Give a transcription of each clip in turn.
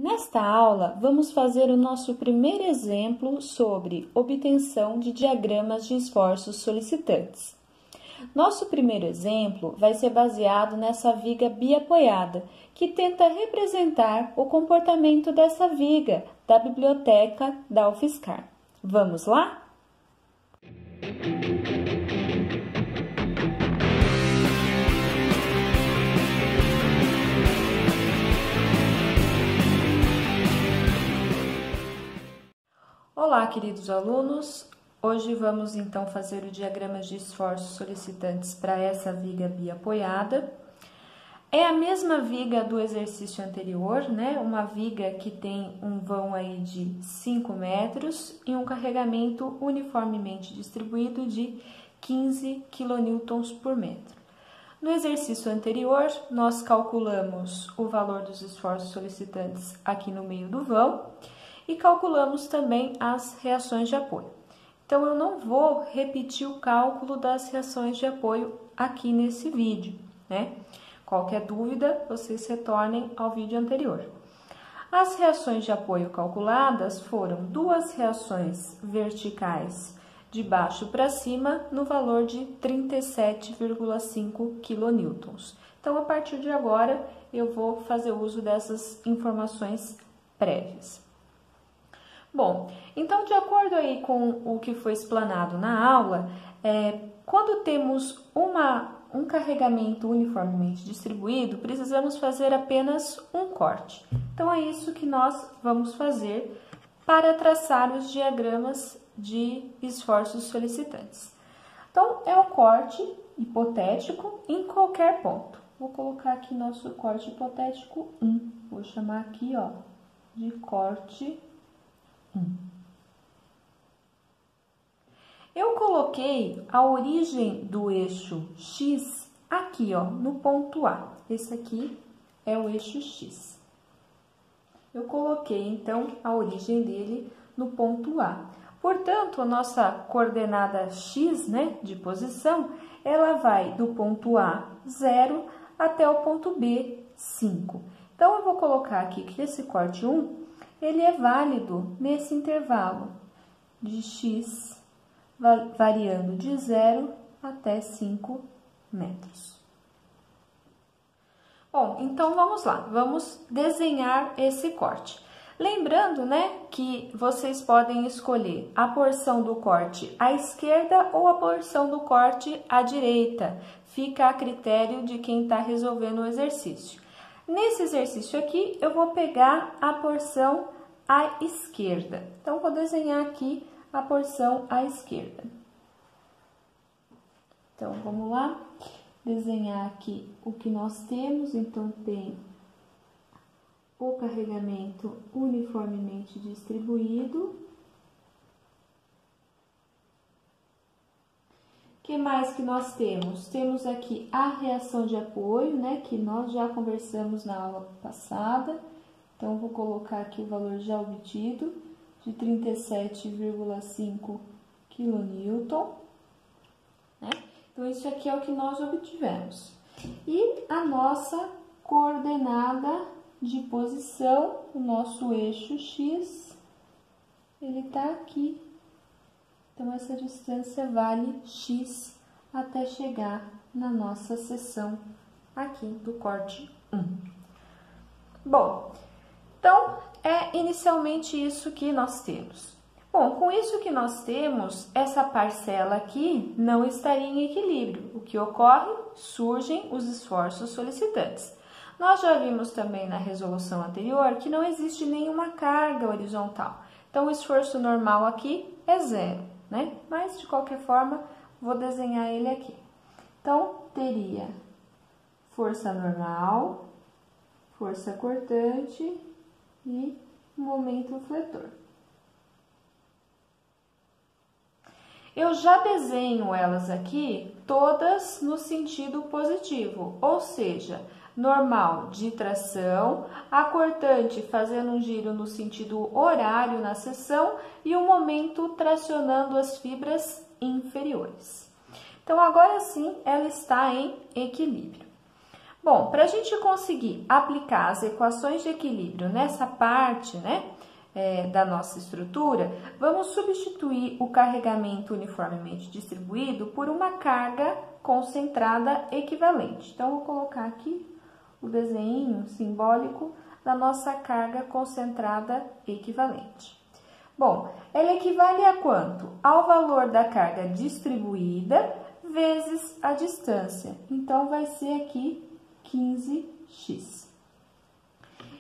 Nesta aula, vamos fazer o nosso primeiro exemplo sobre obtenção de diagramas de esforços solicitantes. Nosso primeiro exemplo vai ser baseado nessa viga biapoiada, que tenta representar o comportamento dessa viga da biblioteca da UFSCar. Vamos lá? Olá, queridos alunos! Hoje vamos então fazer o diagrama de esforços solicitantes para essa viga biapoiada. É a mesma viga do exercício anterior, né? Uma viga que tem um vão aí de 5 metros e um carregamento uniformemente distribuído de 15 kN por metro. No exercício anterior, nós calculamos o valor dos esforços solicitantes aqui no meio do vão e calculamos também as reações de apoio. Então, eu não vou repetir o cálculo das reações de apoio aqui nesse vídeo, né? Qualquer dúvida, vocês retornem ao vídeo anterior. As reações de apoio calculadas foram duas reações verticais de baixo para cima no valor de 37,5 kN. Então, a partir de agora, eu vou fazer uso dessas informações prévias. Bom, então, de acordo aí com o que foi explanado na aula, quando temos um carregamento uniformemente distribuído, precisamos fazer apenas um corte. Então, é isso que nós vamos fazer para traçar os diagramas de esforços solicitantes. Então, é um corte hipotético em qualquer ponto. Vou colocar aqui nosso corte hipotético 1. Vou chamar aqui, ó, de corte 1. Eu coloquei a origem do eixo X aqui, ó, no ponto A. Esse aqui é o eixo X. Eu coloquei, então, a origem dele no ponto A. Portanto, a nossa coordenada X, né, de posição, ela vai do ponto A, 0, até o ponto B, 5. Então, eu vou colocar aqui que esse corte 1, ele é válido nesse intervalo de X, variando de 0 até 5 metros. Bom, então vamos lá, vamos desenhar esse corte. Lembrando, né, que vocês podem escolher a porção do corte à esquerda ou a porção do corte à direita. Fica a critério de quem está resolvendo o exercício. Nesse exercício aqui, eu vou pegar a porção à esquerda. Então, vou desenhar aqui a porção à esquerda. Então, vamos lá. Desenhar aqui o que nós temos. Então, tem o carregamento uniformemente distribuído. O que mais que nós temos? Temos aqui a reação de apoio, né, que nós já conversamos na aula passada. Então, vou colocar aqui o valor já obtido de 37,5 kN, né? Então, isso aqui é o que nós obtivemos. E a nossa coordenada de posição, o nosso eixo X, ele tá aqui. Então, essa distância vale X até chegar na nossa seção aqui do corte 1. Bom, então, é inicialmente isso que nós temos. Bom, com isso que nós temos, essa parcela aqui não estaria em equilíbrio. O que ocorre? Surgem os esforços solicitantes. Nós já vimos também na resolução anterior que não existe nenhuma carga horizontal. Então, o esforço normal aqui é 0, né? Mas, de qualquer forma, vou desenhar ele aqui. Então, teria força normal, força cortante e momento fletor. Eu já desenho elas aqui todas no sentido positivo, ou seja, normal de tração, a cortante fazendo um giro no sentido horário na seção e o momento tracionando as fibras inferiores. Então, agora sim, ela está em equilíbrio. Bom, para a gente conseguir aplicar as equações de equilíbrio nessa parte, né, da nossa estrutura, vamos substituir o carregamento uniformemente distribuído por uma carga concentrada equivalente. Então, vou colocar aqui o desenho simbólico da nossa carga concentrada equivalente. Bom, ela equivale a quanto? Ao valor da carga distribuída vezes a distância. Então, vai ser aqui 15x.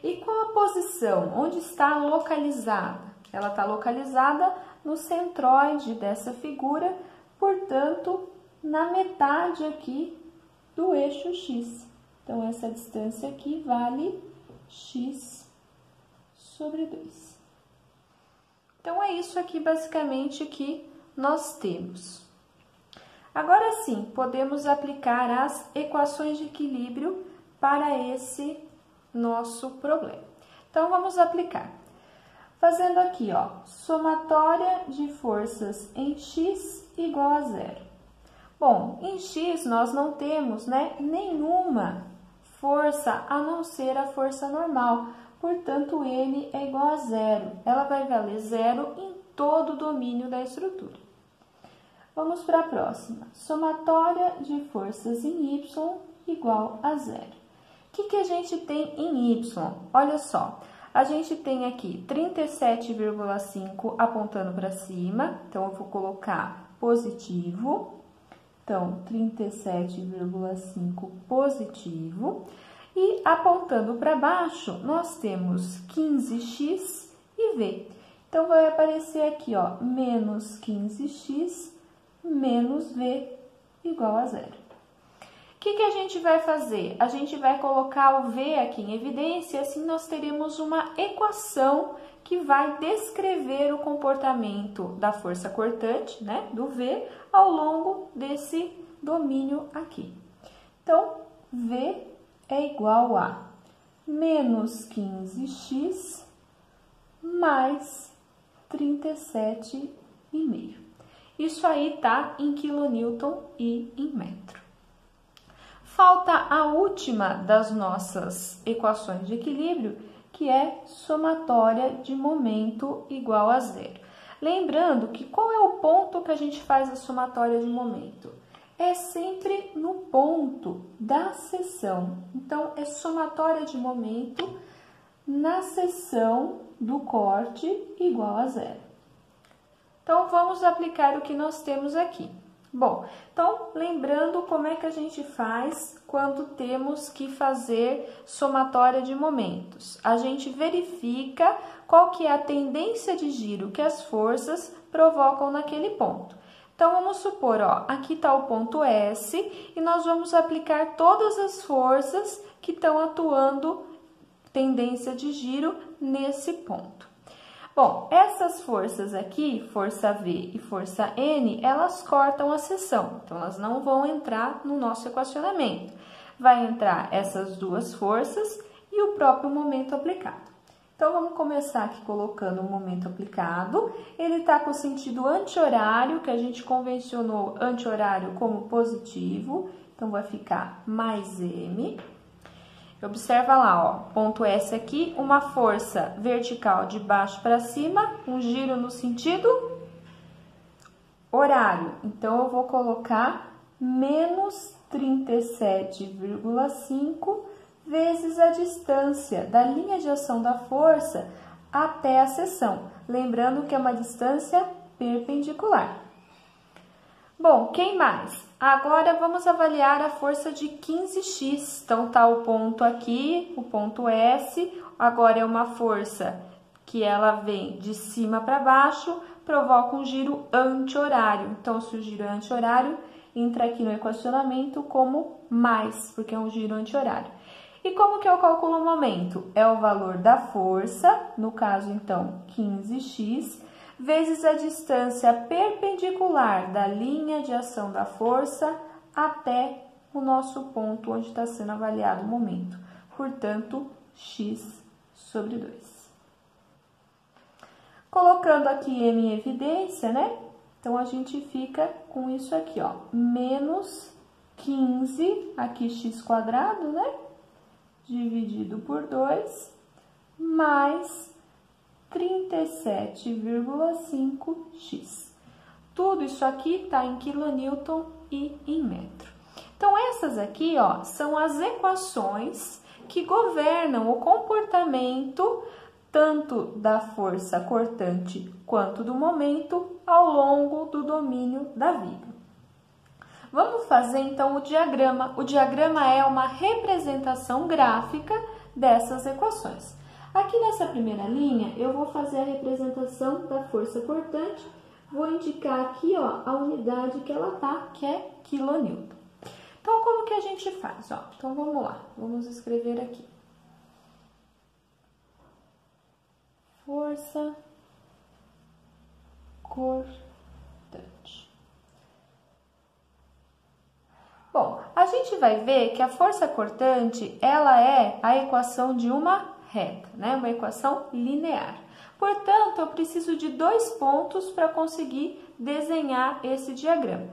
E qual a posição? Onde está localizada? Ela está localizada no centroide dessa figura, portanto, na metade aqui do eixo x. Então, essa distância aqui vale x sobre 2. Então, é isso aqui basicamente que nós temos. Agora sim, podemos aplicar as equações de equilíbrio para esse nosso problema. Então, vamos aplicar. Fazendo aqui, ó, somatória de forças em x igual a 0. Bom, em x nós não temos, né, nenhuma força a não ser a força normal. Portanto, N é igual a 0. Ela vai valer 0 em todo o domínio da estrutura. Vamos para a próxima. Somatória de forças em Y igual a 0. O que a gente tem em Y? Olha só, a gente tem aqui 37,5 apontando para cima. Então, eu vou colocar positivo. Então, 37,5 positivo. E apontando para baixo, nós temos 15x e v. Então, vai aparecer aqui, ó, menos 15x menos v igual a 0. O que a gente vai fazer? A gente vai colocar o v aqui em evidência, assim nós teremos uma equação que vai descrever o comportamento da força cortante, né, do v, ao longo desse domínio aqui. Então, v é igual a menos 15x mais 37,5. Isso aí tá em quilonewton e em metro. Falta a última das nossas equações de equilíbrio, que é somatória de momento igual a 0. Lembrando que qual é o ponto que a gente faz a somatória de momento? É sempre no ponto da seção. Então, é somatória de momento na seção do corte igual a 0. Então, vamos aplicar o que nós temos aqui. Bom, então, lembrando como é que a gente faz quando temos que fazer somatória de momentos. A gente verifica qual que é a tendência de giro que as forças provocam naquele ponto. Então, vamos supor, ó, aqui está o ponto S e nós vamos aplicar todas as forças que estão atuando tendência de giro nesse ponto. Bom, essas forças aqui, força V e força N, elas cortam a seção, então elas não vão entrar no nosso equacionamento. Vai entrar essas duas forças e o próprio momento aplicado. Então, vamos começar aqui colocando o momento aplicado. Ele está com sentido anti-horário, que a gente convencionou anti-horário como positivo, então vai ficar mais M. Observa lá, ó, ponto S aqui, uma força vertical de baixo para cima, um giro no sentido horário. Então, eu vou colocar menos 37,5 vezes a distância da linha de ação da força até a seção. Lembrando que é uma distância perpendicular. Bom, quem mais? Agora, vamos avaliar a força de 15x. Então, tá o ponto aqui, o ponto S. Agora, é uma força que ela vem de cima para baixo, provoca um giro anti-horário. Então, se o giro é anti-horário, entra aqui no equacionamento como mais, porque é um giro anti-horário. E como que eu calculo o momento? É o valor da força, no caso, então, 15x, vezes a distância perpendicular da linha de ação da força até o nosso ponto onde está sendo avaliado o momento. Portanto, x sobre 2. Colocando aqui M em evidência, né? Então, a gente fica com isso aqui, ó, menos 15, aqui x quadrado, né? Dividido por 2, mais 37,5x. Tudo isso aqui está em quilonewton e em metro. Então, essas aqui, ó, são as equações que governam o comportamento tanto da força cortante quanto do momento ao longo do domínio da viga. Vamos fazer então o diagrama. O diagrama é uma representação gráfica dessas equações. Aqui nessa primeira linha, eu vou fazer a representação da força cortante. Vou indicar aqui, ó, a unidade que ela tá, que é quilonewton. Então, como que a gente faz? Ó, então, vamos lá. Vamos escrever aqui. Força cortante. Bom, a gente vai ver que a força cortante, ela é a equação de uma reta, né? Uma equação linear. Portanto, eu preciso de 2 pontos para conseguir desenhar esse diagrama.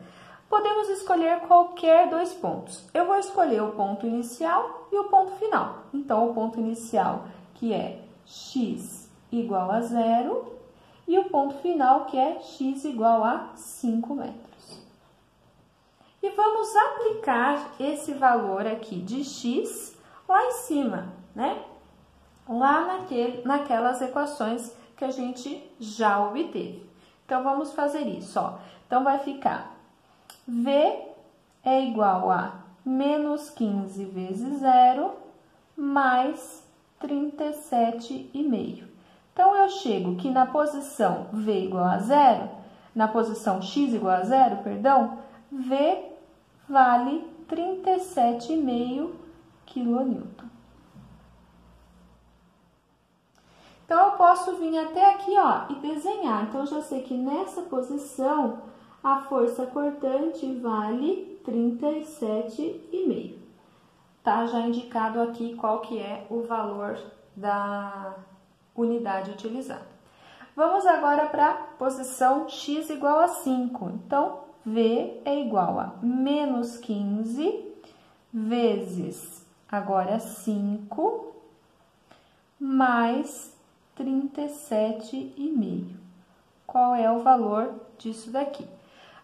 Podemos escolher qualquer 2 pontos. Eu vou escolher o ponto inicial e o ponto final. Então, o ponto inicial, que é x igual a 0, e o ponto final, que é x igual a 5 metros. E vamos aplicar esse valor aqui de x lá em cima, né? Lá naquelas equações que a gente já obteve. Então, vamos fazer isso, ó. Então, vai ficar V é igual a menos 15 vezes 0 mais 37,5. Então, eu chego que na posição V igual a 0, na posição x igual a 0, perdão, V vale 37,5 quilonewton. Então, eu posso vir até aqui, ó, e desenhar. Então, eu já sei que nessa posição, a força cortante vale 37,5. Tá já indicado aqui qual que é o valor da unidade utilizada. Vamos agora para a posição x igual a 5. Então, V é igual a menos 15 vezes, agora 5, mais 37,5. Qual é o valor disso daqui?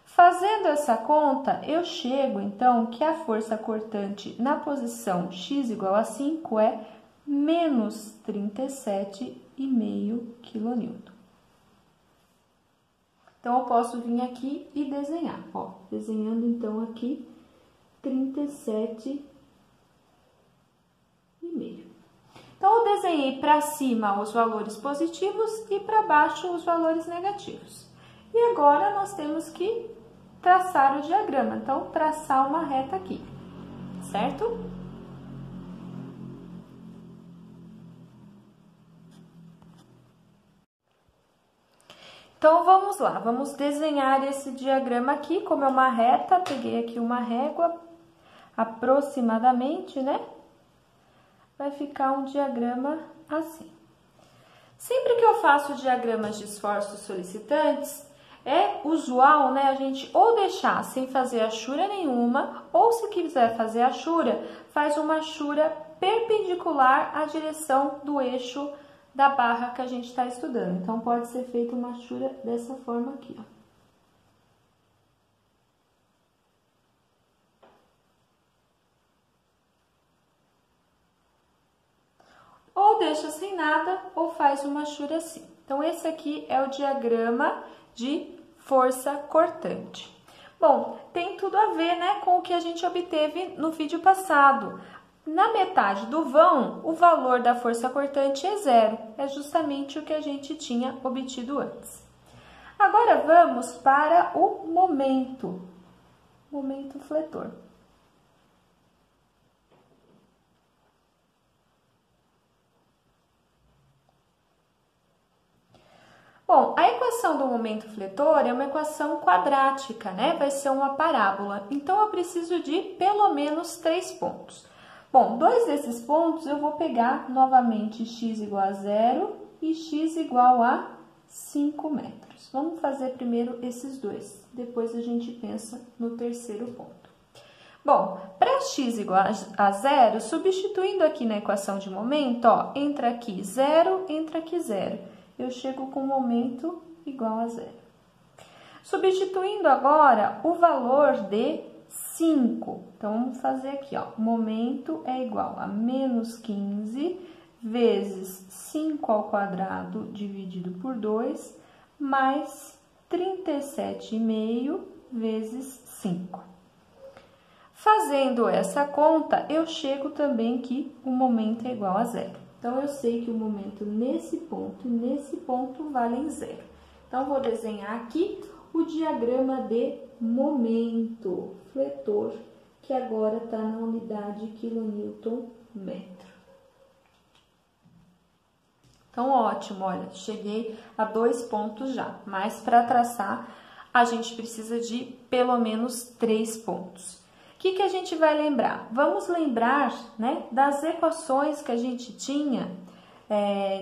Fazendo essa conta, eu chego, então, que a força cortante na posição x igual a 5 é menos 37,5 quilonewton. Então, eu posso vir aqui e desenhar, ó, desenhando, então, aqui 37,5. Então, eu desenhei para cima os valores positivos e para baixo os valores negativos. E agora, nós temos que traçar o diagrama. Então, traçar uma reta aqui, certo? Então, vamos lá. Vamos desenhar esse diagrama aqui, como é uma reta. Peguei aqui uma régua, aproximadamente, né? Vai ficar um diagrama assim. Sempre que eu faço diagramas de esforços solicitantes, é usual, né, a gente ou deixar sem fazer achura nenhuma, ou se quiser fazer achura, faz uma achura perpendicular à direção do eixo da barra que a gente está estudando. Então, pode ser feita uma achura dessa forma aqui, ó. Ou deixa sem nada, ou faz uma achura assim. Então, esse aqui é o diagrama de força cortante. Bom, tem tudo a ver, né, com o que a gente obteve no vídeo passado. Na metade do vão, o valor da força cortante é 0. É justamente o que a gente tinha obtido antes. Agora, vamos para o momento fletor. Bom, a equação do momento fletor é uma equação quadrática, né? Vai ser uma parábola. Então, eu preciso de pelo menos 3 pontos. Bom, 2 desses pontos eu vou pegar novamente x igual a 0 e x igual a 5 metros. Vamos fazer primeiro esses dois, depois a gente pensa no terceiro ponto. Bom, para x igual a zero, substituindo aqui na equação de momento, ó, entra aqui 0, entra aqui 0. Eu chego com momento igual a 0. Substituindo agora o valor de 5. Então, vamos fazer aqui, ó. Momento é igual a menos 15 vezes 5 ao quadrado dividido por 2, mais 37,5 vezes 5. Fazendo essa conta, eu chego também que o momento é igual a 0. Então, eu sei que o momento nesse ponto e nesse ponto valem 0. Então, vou desenhar aqui o diagrama de momento fletor, que agora está na unidade quilonewton-metro. Então, ótimo, olha, cheguei a 2 pontos já, mas para traçar, a gente precisa de pelo menos 3 pontos. O que a gente vai lembrar? Vamos lembrar, né, das equações que a gente tinha,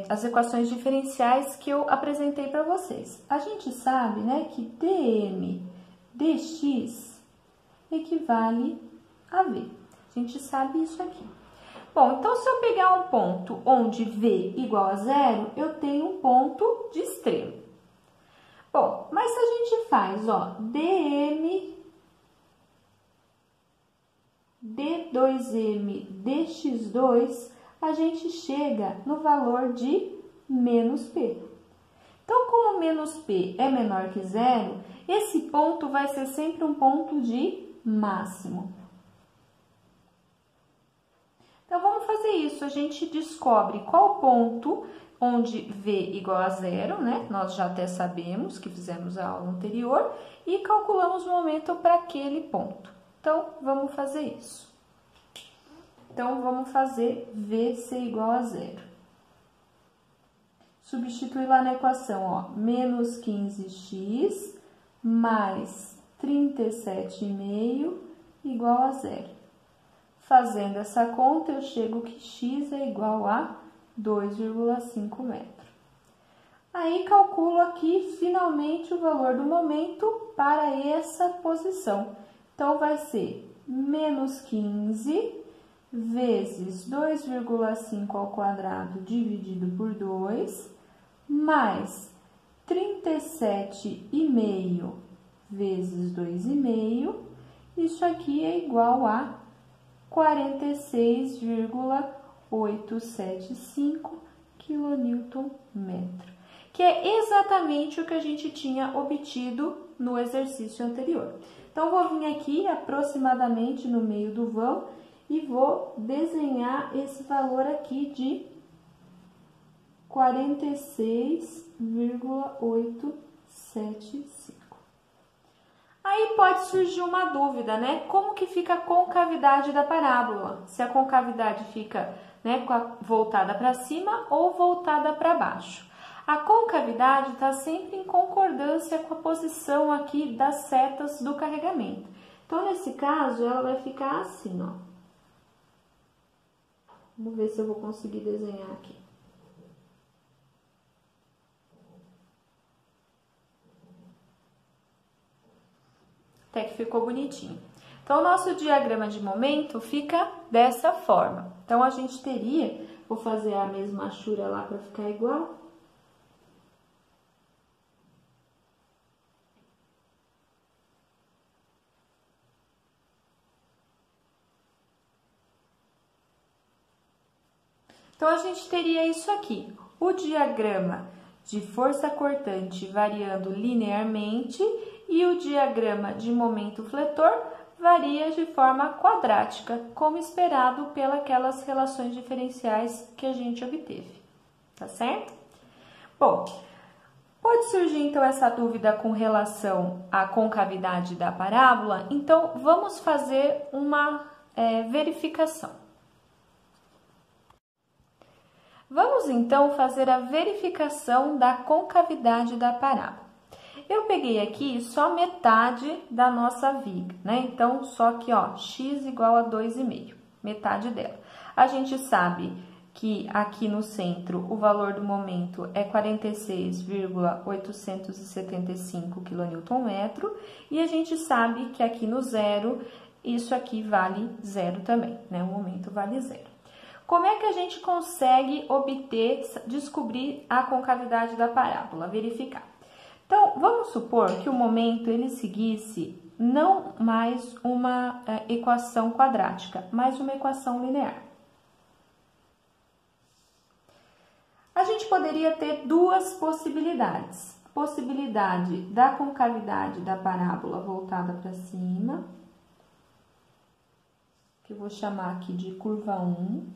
as equações diferenciais que eu apresentei para vocês. A gente sabe, né, que dm dx equivale a v. A gente sabe isso aqui. Bom, então se eu pegar um ponto onde v igual a 0, eu tenho um ponto de extremo. Bom, mas se a gente faz, ó, dm d2m dx2, a gente chega no valor de menos p. Então, como menos p é menor que 0, esse ponto vai ser sempre um ponto de máximo. Então, vamos fazer isso. A gente descobre qual ponto onde v igual a 0, né? Nós já até sabemos que fizemos a aula anterior, e calculamos o momento para aquele ponto. Então, vamos fazer isso. Então, vamos fazer v ser igual a 0. Substituir lá na equação, ó, menos 15x mais 37,5 igual a 0. Fazendo essa conta, eu chego que x é igual a 2,5 metros. Aí, calculo aqui, finalmente, o valor do momento para essa posição. Então, vai ser menos 15 vezes 2,5 ao quadrado dividido por 2, mais 37,5 vezes 2,5. Isso aqui é igual a 46,875 kNm, que é exatamente o que a gente tinha obtido no exercício anterior. Então, vou vir aqui aproximadamente no meio do vão e vou desenhar esse valor aqui de 46,875. Aí pode surgir uma dúvida, né? Como que fica a concavidade da parábola? Se a concavidade fica, né, voltada para cima ou voltada para baixo. A concavidade está sempre em concordância com a posição aqui das setas do carregamento. Então, nesse caso, ela vai ficar assim, ó. Vamos ver se eu vou conseguir desenhar aqui. Até que ficou bonitinho. Então, o nosso diagrama de momento fica dessa forma. Então, a gente teria, vou fazer a mesma achura lá para ficar igual. Então, a gente teria isso aqui, o diagrama de força cortante variando linearmente e o diagrama de momento fletor varia de forma quadrática, como esperado pelas relações diferenciais que a gente obteve, tá certo? Bom, pode surgir então essa dúvida com relação à concavidade da parábola, então vamos fazer uma verificação. Vamos, então, fazer a verificação da concavidade da parábola. Eu peguei aqui só metade da nossa viga, né? Então, só que, ó, x igual a 2,5, metade dela. A gente sabe que aqui no centro o valor do momento é 46,875 kNm, e a gente sabe que aqui no zero isso aqui vale zero também, né? O momento vale zero. Como é que a gente consegue descobrir a concavidade da parábola? Verificar. Então, vamos supor que o momento ele seguisse não mais uma equação quadrática, mas uma equação linear. A gente poderia ter duas possibilidades. Possibilidade da concavidade da parábola voltada para cima, que eu vou chamar aqui de curva 1.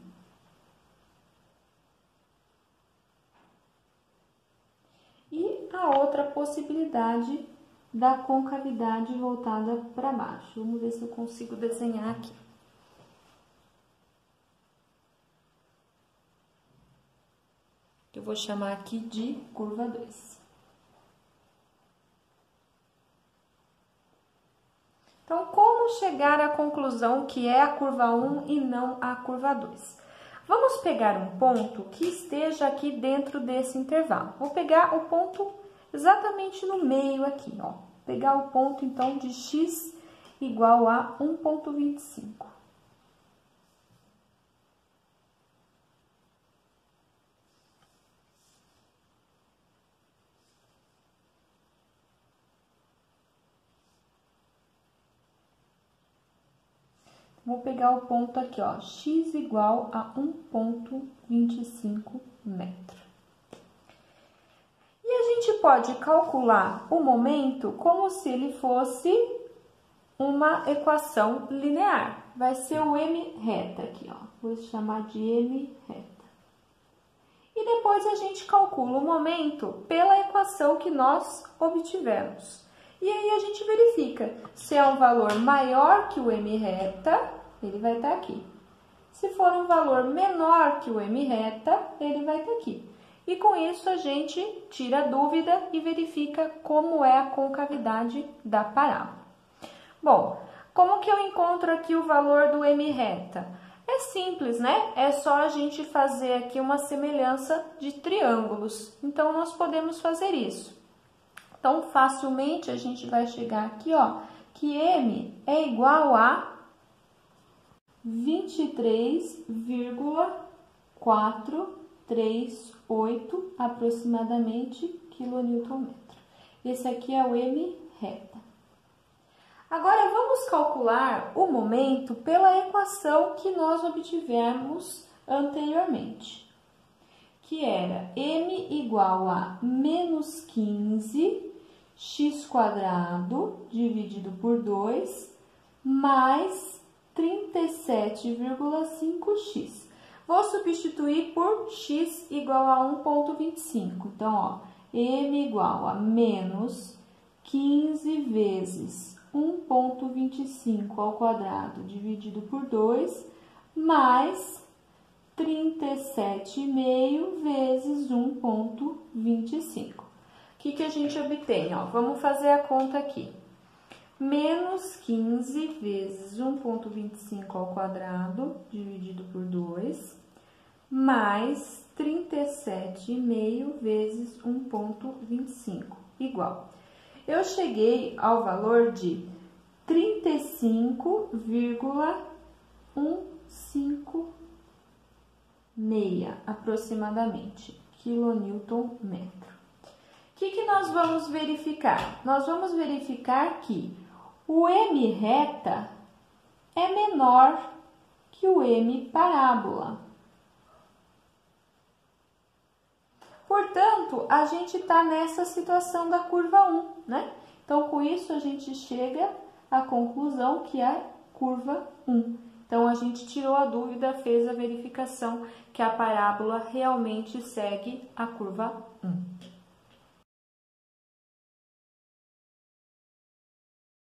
E a outra possibilidade da concavidade voltada para baixo. Vamos ver se eu consigo desenhar aqui. Eu vou chamar aqui de curva 2. Então, como chegar à conclusão que é a curva 1 e não a curva 2? Vamos pegar um ponto que esteja aqui dentro desse intervalo. Vou pegar o ponto exatamente no meio aqui, ó. Pegar o ponto, então, de x igual a 1,25. Vou pegar o ponto aqui, ó, x igual a 1,25 metro. E a gente pode calcular o momento como se ele fosse uma equação linear. Vai ser o m reta aqui, ó. Vou chamar de m reta. E depois a gente calcula o momento pela equação que nós obtivemos. E aí a gente verifica se é um valor maior que o m reta, ele vai estar aqui. Se for um valor menor que o m reta, ele vai estar aqui. E com isso a gente tira a dúvida e verifica como é a concavidade da parábola. Bom, como que eu encontro aqui o valor do m reta? É simples, né? É só a gente fazer aqui uma semelhança de triângulos. Então, nós podemos fazer isso. Então, facilmente a gente vai chegar aqui, ó, que m é igual a 23,438 aproximadamente kN/m. Esse aqui é o m reta. Agora, vamos calcular o momento pela equação que nós obtivemos anteriormente, que era m igual a menos 15 x² dividido por 2 mais 37,5x. Vou substituir por x igual a 1,25. Então, ó, m igual a menos 15 vezes 1,25 ao quadrado dividido por 2 mais 37,5 vezes 1,25. O que a gente obtém? Ó, vamos fazer a conta aqui. Menos 15 vezes 1,25 ao quadrado dividido por 2 mais 37,5 vezes 1,25 igual. Eu cheguei ao valor de 35,156 aproximadamente kN/m. O que nós vamos verificar? Nós vamos verificar que o m reta é menor que o m parábola. Portanto, a gente está nessa situação da curva 1, né? Então, com isso, a gente chega à conclusão que é curva 1. Então, a gente tirou a dúvida, fez a verificação que a parábola realmente segue a curva 1.